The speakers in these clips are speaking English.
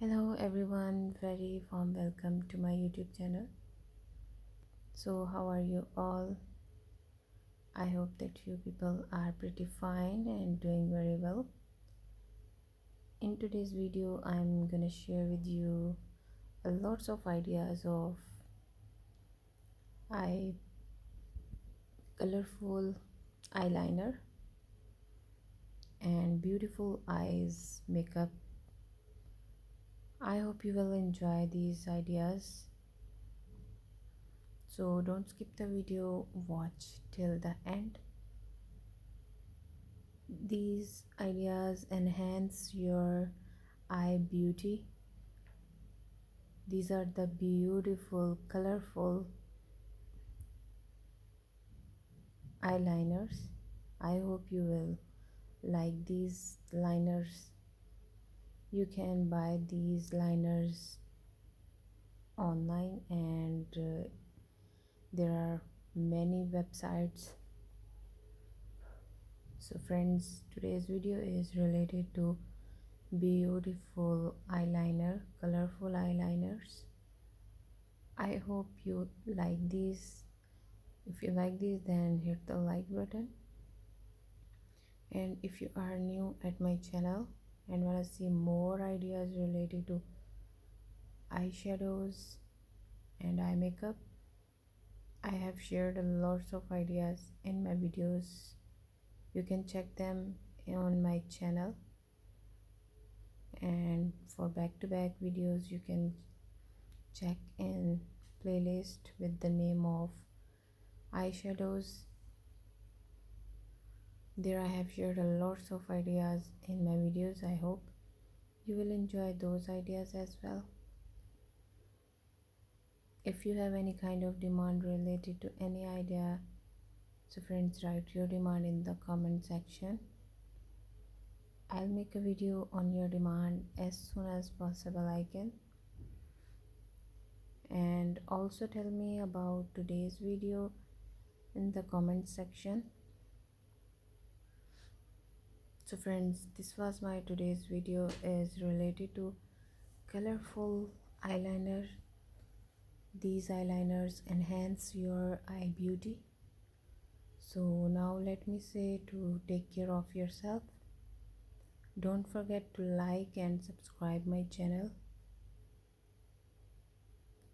Hello everyone, very warm welcome to my YouTube channel. So how are you all? I hope that you people are pretty fine and doing very well. In today's video I'm gonna share with you lots of ideas of eye colorful eyeliner and beautiful eyes makeup. I hope you will enjoy these ideas. So don't skip the video, watch till the end. These ideas enhance your eye beauty. These are the beautiful, colorful eyeliners. I hope you will like these liners. You can buy these liners online and there are many websites. So friends, today's video is related to beautiful eyeliner, colorful eyeliners. I hope you like these. If you like these, then hit the like button. And if you are new at my channel and want to see more ideas related to eyeshadows and eye makeup, I have shared lots of ideas in my videos. You can check them on my channel, and for back-to-back videos you can check in playlist with the name of eyeshadows. There I have shared lots of ideas in my videos. I hope you will enjoy those ideas as well. If you have any kind of demand related to any idea, so friends, write your demand in the comment section. I'll make a video on your demand as soon as possible I can. And also tell me about today's video in the comment section. So friends, this was my today's video is related to colorful eyeliner. These eyeliners enhance your eye beauty. So now let me say to take care of yourself. Don't forget to like and subscribe my channel.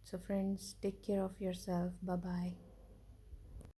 So friends, take care of yourself. Bye bye.